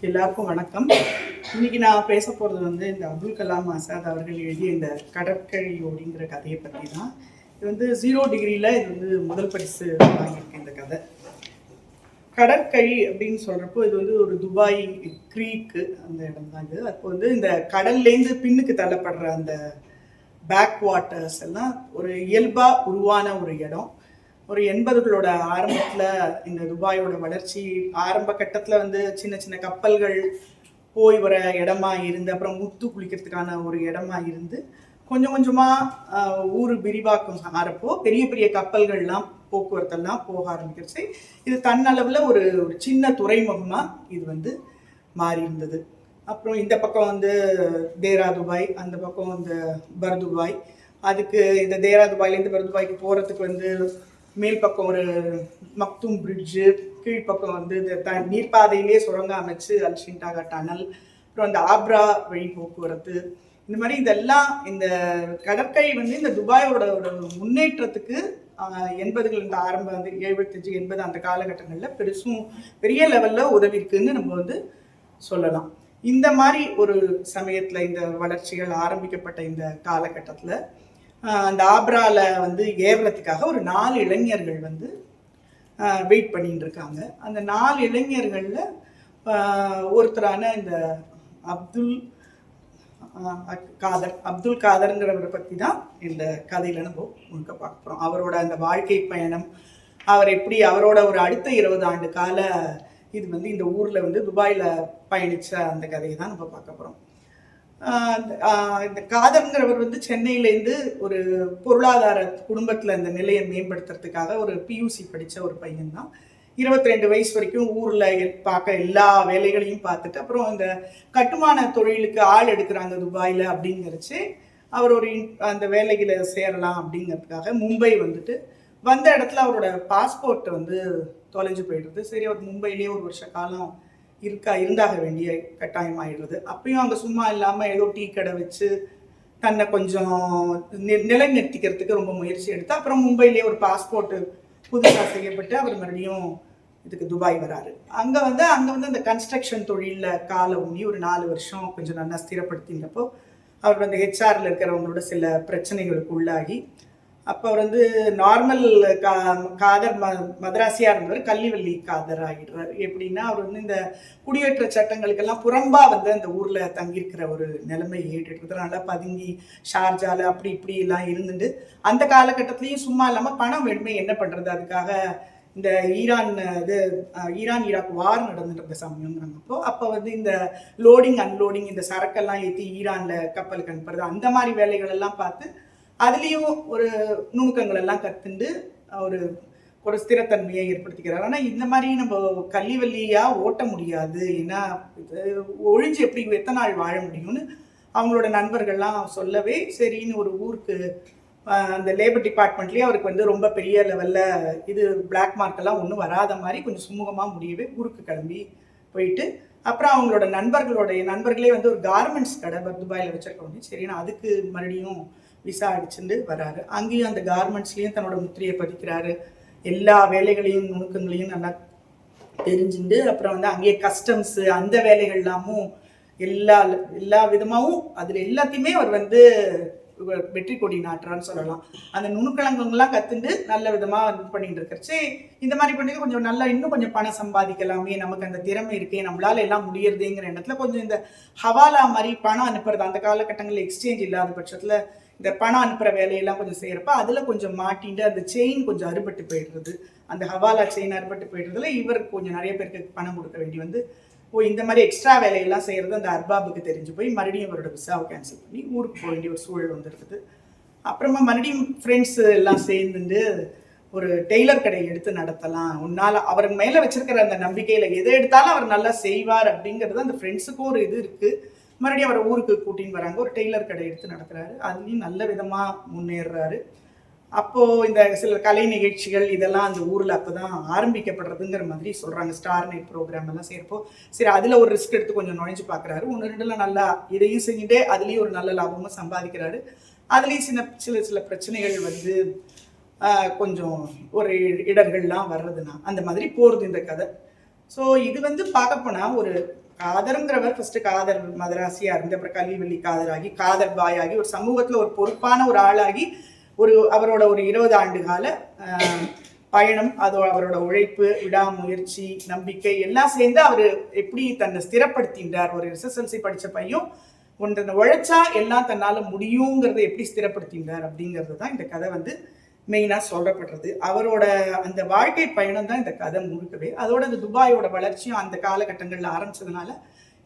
எல்லாருக்கும் வணக்கம். இன்னைக்கு நான் பேச போகிறது இந்த அப்துல் கலாம் ஆசாத் அவர்கள் எழுதிய இந்த கடற்கரை ஓடிங்கிற கதையை பற்றி தான். இது 0 டிகிரியில் இது முதல் பரிசு வாங்கியிருக்கு இந்த கதை. கடற்கரை அப்படின்னு சொல்கிறப்போ இது ஒரு துபாய் க்ரீக்கு அந்த இடம் தான் இது. அப்போ இந்த கடல்லேருந்து பின்னுக்கு தள்ளப்படுற அந்த பேக் வாட்டர்ஸ் எல்லாம் ஒரு இயல்பாக உருவான ஒரு இடம். ஒரு 80களோட ஆரம்பத்தில் இந்த துபாயோட வளர்ச்சி ஆரம்ப கட்டத்தில் சின்ன சின்ன கப்பல்கள் போய் வர இடமா இருந்து, அப்புறம் முத்து குளிக்கிறதுக்கான ஒரு இடமா இருந்து, கொஞ்சம் கொஞ்சமாக ஊர் விரிவாக்கம் ஆகிறப்போ பெரிய பெரிய கப்பல்கள்லாம் போக்குவரத்தெல்லாம் போக ஆரம்பிக்கிறச்சு. இது தன்னளவில் ஒரு சின்ன துறைமுகமாக இது மாறி இருந்தது. அப்புறம் இந்த பக்கம் தேரா துபாய், அந்த பக்கம் பர்துபாய். அதுக்கு இந்த தேரா துபாயிலேருந்து பர்துபாய்க்கு போகிறதுக்கு மேல் பக்கம் ஒரு மக்தூம் பிரிட்ஜு, கீழ்ப்பக்கம் இந்த நீர்ப்பாதையிலேயே சுரங்க அமைச்சு அல்ஷின்டாகா டனல், அப்புறம் அந்த ஆப்ரா வழி போக்குவரத்து, இந்த மாதிரி இதெல்லாம் இந்த கடற்கரை இந்த துபாயோட ஒரு முன்னேற்றத்துக்கு 80கள் இந்த ஆரம்ப 75 80 அந்த காலகட்டங்களில் பெரிய லெவலில் உதவிக்குன்னு நம்ம சொல்லலாம். இந்த மாதிரி ஒரு சமயத்தில் இந்த வளர்ச்சிகள் ஆரம்பிக்கப்பட்ட இந்த காலகட்டத்தில் அந்த ஆப்ரால ஏறுறதுக்காக ஒரு 4 இளைஞர்கள் வெயிட் பண்ணிட்டு இருக்காங்க. அந்த 4 இளைஞர்களில் ஒருத்தரான இந்த அப்துல் காதர்ங்கிறவரை பற்றி தான் இந்த கதையில் நம்ம முழுக்க பார்க்க போகிறோம். அவரோட அந்த வாழ்க்கை பயணம், அவர் எப்படி அவரோட ஒரு அடுத்த 20 ஆண்டு கால இது இந்த ஊரில் துபாயில் பயணித்த அந்த கதையை தான் நம்ம பார்க்க போகிறோம். இந்த காதர்ங்கிறவர் சென்னையிலேருந்து ஒரு பொருளாதார குடும்பத்தில் அந்த நிலையை மேம்படுத்துறதுக்காக ஒரு பியூசி படித்த ஒரு பையன்தான். 22 வயசு வரைக்கும் ஊரில் பார்க்க எல்லா வேலைகளையும் பார்த்துட்டு, அப்புறம் இந்த கட்டுமான தொழிலுக்கு ஆள் எடுக்கிறாங்க துபாயில் அப்படிங்கிறச்சு அவர் அந்த வேலைகளை சேரலாம் அப்படிங்கிறதுக்காக மும்பை வந்த இடத்துல அவரோட பாஸ்போர்ட் தொலைஞ்சு போயிடுறது. சரி, அவர் மும்பையிலேயே ஒரு வருஷ காலம் இருந்தாக வேண்டிய கட்டாயம் ஆயிடுறது. அப்பயும் அங்கே சும்மா இல்லாமல் ஏதோ டீ கடை வச்சு தன்னை கொஞ்சம் நிலைநிறுத்திக்கிறதுக்கு ரொம்ப முயற்சி எடுத்து, அப்புறம் மும்பையிலேயே ஒரு பாஸ்போர்ட்டு புதுசாக செய்யப்பட்டு அவர் மறுபடியும் இதுக்கு துபாய் வராரு. அங்கே அந்த கன்ஸ்ட்ரக்ஷன் தொழிலில் காலை ஊனி ஒரு 4 வருஷம் கொஞ்சம் நல்லா ஸ்திரப்படுத்தினப்போ அவர் ஹெச்ஆரில் இருக்கிறவங்களோட சில பிரச்சனைகளுக்கு உள்ளாகி, அப்போ அவர் நார்மல் காதர் மதராசியாக இருந்தவர் கள்ளிவள்ளி காதர் ஆகிடுறார். எப்படின்னா அவர் இந்த குடியேற்ற சட்டங்களுக்கெல்லாம் புறம்பாக அந்த ஊரில் தங்கியிருக்கிற ஒரு நிலைமை ஏற்றுறதுனால பதுங்கி ஷார்ஜால அப்படி இப்படி எல்லாம் இருந்துட்டு, அந்த காலகட்டத்திலையும் சும்மா இல்லாமல் பணம் வேணுமே என்ன பண்ணுறது, அதுக்காக இந்த ஈரான் ஈராக் வார் நடந்துட்டு சமயங்கிறப்போ அப்போ இந்த லோடிங் அன்லோடிங் இந்த சரக்கெல்லாம் ஏற்றி ஈரானில் கப்பலுக்கு அனுப்புறது, அந்த மாதிரி வேலைகள் எல்லாம் பார்த்து அதுலேயும் ஒரு நுணுக்கங்கள் எல்லாம் கற்றுண்டு ஒரு ஸ்திரத்தன்மையை ஏற்படுத்திக்கிறார். ஆனால் இந்த மாதிரி நம்ம கள்ளிவள்ளியாக ஓட்ட முடியாது, ஏன்னா ஒழிஞ்சு எப்படி எத்தனை நாள் வாழ முடியும்னு அவங்களோட நண்பர்கள்லாம் சொல்லவே சரின்னு ஒரு ஊருக்கு அந்த லேபர் டிபார்ட்மெண்ட்லேயே அவருக்கு ரொம்ப பெரிய லெவலில் இது பிளாக் மார்க்கெல்லாம் ஒன்றும் வராத மாதிரி கொஞ்சம் சுமூகமாக முடியவே ஊருக்கு கிளம்பி போயிட்டு, அப்புறம் அவங்களோட நண்பர்களே ஒரு கார்மெண்ட்ஸ் கடை துபாயில் வச்சிருக்கோம். சரின்னு அதுக்கு மறுபடியும் விசா அடிச்சுட்டு வராரு. அங்கேயும் அந்த கார்மெண்ட்ஸ்லேயும் தன்னோட முத்திரையை பதிக்கிறாரு. எல்லா வேலைகளையும் நுணுக்கங்களையும் நல்லா தெரிஞ்சுட்டு, அப்புறம் அங்கேயே கஸ்டம்ஸு அந்த வேலைகள் எல்லாமும் எல்லா விதமாகவும் அதில் எல்லாத்தையுமே அவர் வெற்றி கொடி நாட்டுறான்னு சொல்லலாம். அந்த நுணுக்கலங்கள்லாம் கற்றுண்டு நல்ல விதமாக இது பண்ணிட்டு இருக்கிறச்சு. இந்த மாதிரி பண்ணி கொஞ்சம் நல்லா இன்னும் கொஞ்சம் பணம் சம்பாதிக்கலாமே, நமக்கு அந்த திறமை இருக்கே, நம்மளால எல்லாம் முடியறதுங்கிற எண்ணத்தில் கொஞ்சம் இந்த ஹவாலா மாதிரி பணம் அனுப்புறது, அந்த காலகட்டங்களில் எக்ஸ்சேஞ்ச் இல்லாத பட்சத்தில் இந்த பணம் அனுப்புகிற வேலையெல்லாம் கொஞ்சம் செய்கிறப்ப அதில் கொஞ்சம் மாட்டிட்டு அந்த செயின் கொஞ்சம் அறுபட்டு போயிடுறது, அந்த ஹவாலா செயின் அறுபட்டு போயிடுறதுல இவருக்கு கொஞ்சம் நிறைய பேருக்கு பணம் கொடுக்க வேண்டி இந்த மாதிரி எக்ஸ்ட்ரா வேலையெல்லாம் செய்கிறது அந்த அர்பாபுக்கு தெரிஞ்சு போய் மறுபடியும் அவரோட விசாவை கேன்சல் பண்ணி ஊருக்கு போக வேண்டிய ஒரு சூழல் வந்துருக்குது. அப்புறமா மறுபடியும் ஃப்ரெண்ட்ஸு எல்லாம் சேர்ந்துட்டு ஒரு டெய்லர் கடை எடுத்து நடத்தலாம், உன்னால் அவர் மேலே வச்சிருக்கிற அந்த நம்பிக்கையில் எதை எடுத்தாலும் அவர் நல்லா செய்வார் அப்படிங்கிறது அந்த ஃப்ரெண்ட்ஸுக்கும் ஒரு இது இருக்குது. மறுபடியும் அவரை ஊருக்கு கூட்டின்னு வராங்க, ஒரு டெய்லர் கடை எடுத்து நடத்துகிறாரு. அதுலேயும் நல்ல விதமாக முன்னேறுறாரு. அப்போது இந்த சில கலை நிகழ்ச்சிகள் இதெல்லாம் அந்த ஊரில் அப்போ தான் ஆரம்பிக்கப்படுறதுங்கிற மாதிரி சொல்கிறாங்க. ஸ்டார் நைட் ப்ரோக்ராம் எல்லாம் செய்கிறப்போ சரி அதில் ஒரு ரிஸ்க் எடுத்து கொஞ்சம் நுழைஞ்சு பார்க்குறாரு. 1-2 நல்லா இதையும் செஞ்சுட்டே அதுலேயும் ஒரு நல்ல லாபமாக சம்பாதிக்கிறாரு. அதுலேயும் சில பிரச்சனைகள் கொஞ்சம் ஒரு இடர்கள்லாம் வர்றதுன்னா அந்த மாதிரி போகிறது இந்த கதை. ஸோ இது பார்க்க போனால் ஒரு காதருங்கிறவர் ஃபர்ஸ்ட் காதர் மதராசியா இருந்து அப்புறம் கல்விவள்ளி காதராகி காதர் பாய் ஆகி ஒரு சமூகத்துல ஒரு பொறுப்பான ஒரு ஆளாகி அவரோட ஒரு 20 ஆண்டு கால பயணம், அவரோட உழைப்பு, விடாமுயற்சி, நம்பிக்கை எல்லாம் சேர்ந்து அவர் எப்படி தன்னை ஸ்திரப்படுத்தின்றார். ஒரு SSLC படிச்ச பையன் ஒன்று உழைச்சா எல்லாம் தன்னால முடியுங்கிறத எப்படி ஸ்திரப்படுத்தின்றார் அப்படிங்கிறது தான் இந்த கதை வந்து மெயினாக சொல்லப்படுறது. அவரோட அந்த வாழ்க்கை பயணம் தான் இந்த கதை முழுக்கவே. அதோட இந்த துபாயோட வளர்ச்சியும் அந்த காலகட்டங்களில் ஆரம்பிச்சதுனால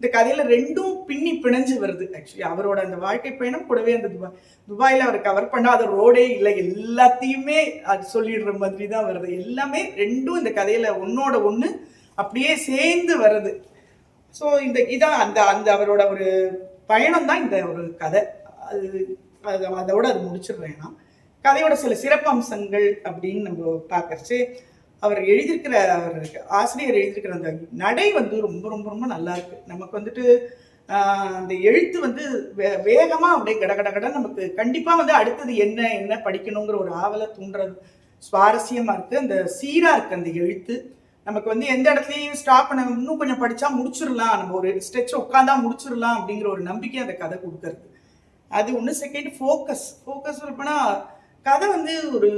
இந்த கதையில ரெண்டும் பின்னி பிணைஞ்சு வருது. ஆக்சுவலி அவரோட அந்த வாழ்க்கை பயணம் கூடவே அந்த துபாயில அவர் கவர் பண்ணாத ரோடே இல்லை, எல்லாத்தையுமே அது சொல்லிடுற மாதிரி தான் வருது. எல்லாமே ரெண்டும் இந்த கதையில ஒன்னோட ஒன்று அப்படியே சேர்ந்து வருது. ஸோ இதான் அந்த அவரோட ஒரு பயணம் தான் இந்த ஒரு கதை. அதோட அது முடிச்சிடுறேன். நான் கதையோட சில சிறப்பு அம்சங்கள் அப்படின்னு நம்ம பார்க்கறச்சு, அவர் ஆசிரியர் எழுதியிருக்கிற அந்த நடை வந்து ரொம்ப ரொம்ப ரொம்ப நல்லா இருக்கு. நமக்கு வந்துட்டு அந்த எழுத்து வந்து வேகமா அப்படியே கடகடகட நமக்கு கண்டிப்பா வந்து அடுத்தது என்ன படிக்கணுங்கிற ஒரு ஆவலை தூண்டுறது சுவாரஸ்யமா இருக்கு. அந்த சீரா இருக்கு அந்த எழுத்து. நமக்கு வந்து எந்த இடத்துலையும் ஸ்டாப் பண்ண இன்னும் கொஞ்சம் படிச்சா முடிச்சிடலாம், நம்ம ஒரு ஸ்ட்ரெச் உட்காந்தா முடிச்சிடலாம் அப்படிங்கிற ஒரு நம்பிக்கை அந்த கதை கொடுக்கறது. அது ஒன்று. செகண்ட் ஃபோக்கஸ் சொல்லப்போனா கதை வந்து ஒரு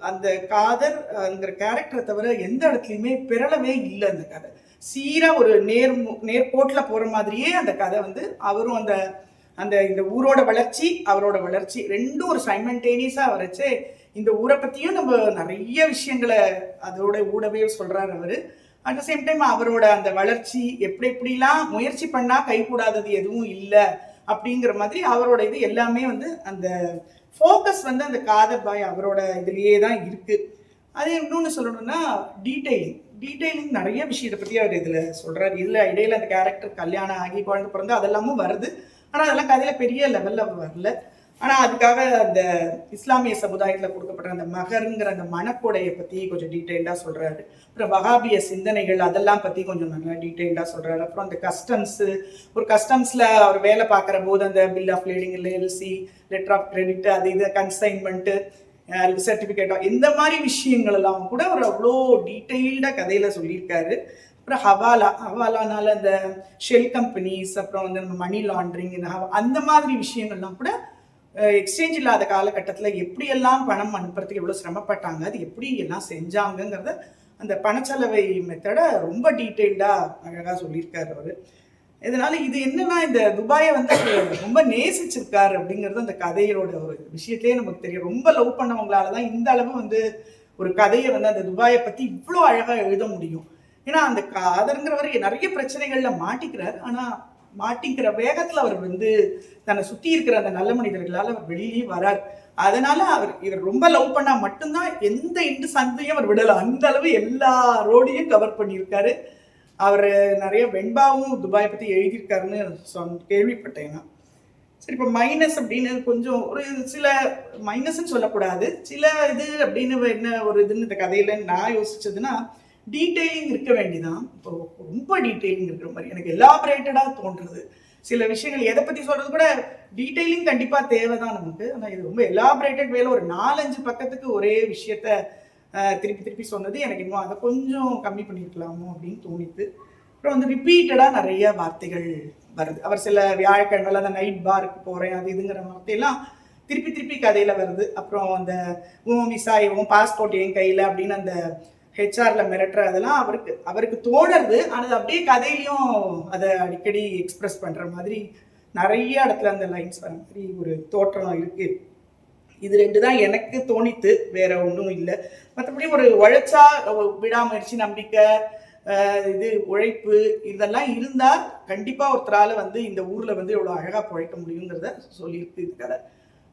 அந்த காதர்ங்கிற கேரக்டரை தவிர எந்த இடத்துலையுமே பிறளவே இல்லை. அந்த கதை சீரா ஒரு நேர்கோட்டில் போற மாதிரியே அந்த கதை வந்து அவரும் இந்த ஊரோட வளர்ச்சி அவரோட வளர்ச்சி ரெண்டும் ஒரு சைமல்டேனியஸா வரைச்சு இந்த ஊரை பத்தியும் நம்ம நிறைய விஷயங்களை அதோட ஊடவே சொல்றாரு அவரு. அட் த சேம் டைம் அவரோட அந்த வளர்ச்சி எப்படிலாம் முயற்சி பண்ணா கைகூடாதது எதுவும் இல்லை அப்படிங்கிற மாதிரி அவரோட இது எல்லாமே வந்து அந்த ஃபோக்கஸ் வந்து அந்த காதர் பாய் அவரோட இதுலயே தான் இருக்கு. அது இன்னொன்று சொல்லணும்னா டீடைலிங் நிறைய விஷயத்தை பத்தி அவர் இதுல சொல்றாரு. இதுல இடையில அந்த கேரக்டர் கல்யாணம் ஆகி குழந்தை பிறந்து அதெல்லாமும் வருது. ஆனா அதெல்லாம் கதையில பெரிய லெவல்ல வரல. ஆனா அதுக்காக அந்த இஸ்லாமிய சமுதாயத்துல கொடுக்கப்பட்ட அந்த மகருங்கிற அந்த மனக்கொடையை பத்தி கொஞ்சம் டீட்டெயில்டா சொல்றாரு. அப்புறம் வஹாபிய சிந்தனைகள் அதெல்லாம் பத்தி கொஞ்சம் நல்லா டீட்டெயில்டா சொல்றாரு. அப்புறம் அந்த கஸ்டம்ஸ்ல அவர் வேலை பார்க்குற போது அந்த bill of lading, LLC, letter of credit, அது இது கன்சைன்மெண்ட், சர்டிபிகேட், இந்த மாதிரி விஷயங்கள் எல்லாம் கூட அவர் அவ்வளோ டீட்டெயில்டா கதையில சொல்லியிருக்காரு. அப்புறம் ஹவாலானால அந்த ஷெல் கம்பெனிஸ், அப்புறம் வந்து நம்ம மணி லாண்ட்ரிங், அந்த மாதிரி விஷயங்கள்லாம் கூட எக்ஸ்சேஞ்ச் இல்லாத காலகட்டத்தில் எப்படியெல்லாம் பணம் அனுப்புறதுக்கு எவ்வளோ சிரமப்பட்டாங்க, அது எப்படி எல்லாம் செஞ்சாங்கங்கிறத அந்த பணச்சலவை மெத்தடை ரொம்ப டீட்டெயில்டாக அழகாக சொல்லியிருக்காரு அவர். இதனால இது என்னன்னா இந்த துபாயை வந்து ரொம்ப நேசிச்சிருக்காரு அப்படிங்கிறது அந்த கதையோட ஒரு விஷயத்திலே நமக்கு தெரியும். ரொம்ப லவ் பண்ணவங்களால தான் இந்த அளவு வந்து ஒரு கதையை வந்து அந்த துபாயை பற்றி இவ்வளோ அழகாக எழுத முடியும். ஏன்னா அந்த காதருங்கிறவர் நிறைய பிரச்சனைகள்ல மாட்டிக்கிறார். ஆனா மாட்டிக்கிற வேகத்துல அவர் வந்து தன்னை சுத்தி இருக்கிற அந்த நல்ல மனிதர்களால் அவர் வெளியிலேயே வரார். அதனால இவர் ரொம்ப லவ் பண்ணா மட்டும்தான் எந்த இண்டு சந்தையும் அவர் விடல. அந்த அளவு எல்லா ரோடையும் கவர் பண்ணியிருக்காரு. அவர் நிறைய வெண்பாவும் துபாயை பத்தி எழுதியிருக்காருன்னு கேள்விப்பட்டேன். சரி, இப்போ மைனஸ் அப்படின்னு கொஞ்சம் ஒரு சில மைனஸ்ன்னு சொல்லக்கூடாது, சில இது அப்படின்னு என்ன ஒரு இதுன்னு இந்த கதையில நான் யோசிச்சதுன்னா, டீட்டெயிலிங் இருக்க வேண்டிதான். இப்போ ரொம்ப டீட்டெயிலிங் இருக்கிற மாதிரி எனக்கு எலாபரேட்டடா தோன்றுறது. சில விஷயங்கள் எதை பத்தி சொல்றது கூட டீட்டெயிலிங் கண்டிப்பா தேவைதான் நமக்கு. ஆனால் இது ரொம்ப எலாபரேட்டட் வேலை, ஒரு 4-5 பக்கத்துக்கு ஒரே விஷயத்த திருப்பி சொன்னது எனக்கு இன்னும் அதை கொஞ்சம் கம்மி பண்ணிருக்கலாமோ அப்படின்னு தோணித்து. அப்புறம் வந்து ரிப்பீட்டடா நிறைய வார்த்தைகள் வருது. அவர் சில வியாழக்கிழமையில அந்த நைட் பாருக்கு போறேன் அது இதுங்கிற வார்த்தையெல்லாம் திருப்பி கதையில வருது. அப்புறம் அந்த விசா பாஸ்போர்ட் என் கையில அப்படின்னு அந்த ஹெச்ஆர்ல மிரட்டுற அதெல்லாம் அவருக்கு தோணுறது. ஆனால் அப்படியே கதையிலையும் அதை அடிக்கடி எக்ஸ்பிரஸ் பண்ற மாதிரி நிறைய இடத்துல அந்த லைன்ஸ் வர மாதிரி ஒரு தோற்றம் இருக்கு. இது 2 தான் எனக்கு தோணித்து, வேற ஒன்றும் இல்லை. மற்றபடி ஒரு உழைச்சா விடாமுயற்சி, நம்பிக்கை, இது உழைப்பு இதெல்லாம் இருந்தா கண்டிப்பா ஒருத்தரால வந்து இந்த ஊர்ல வந்து எவ்வளவு அழகா பிழைக்க முடியுங்கிறத சொல்லியிருக்கு இது கதை.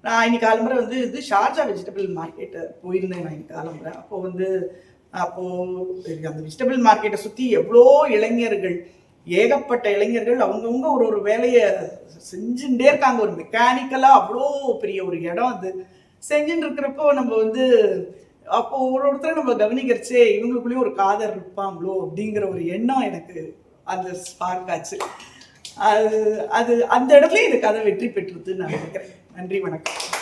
நான் இன்னைக்கு காலம்புரை வந்து இது ஷார்ஜா வெஜிடபிள் மார்க்கெட்டை போயிருந்தேன். நான் இன்னைக்கு காலம்புரை அப்போ அந்த வெஜிடபிள் மார்க்கெட்டை சுத்தி எவ்வளோ இளைஞர்கள், ஏகப்பட்ட இளைஞர்கள் அவங்கவுங்க ஒரு வேலையை செஞ்சுட்டே இருக்காங்க. ஒரு மெக்கானிக்கலா அவ்வளோ பெரிய ஒரு இடம் அது செஞ்சுட்டு இருக்கிறப்போ நம்ம வந்து அப்போ ஒருத்தர் நம்ம கவனிக்கிறச்சே இவங்களுக்குள்ளேயும் ஒரு காதல் இருப்பாங்களோ அப்படிங்கிற ஒரு எண்ணம் எனக்கு அந்த ஸ்பார்க் ஆச்சு. அது அந்த இடத்துல இந்த கதை வெற்றி பெற்றுதுன்னு நான் நினைக்கிறேன். நன்றி, வணக்கம்.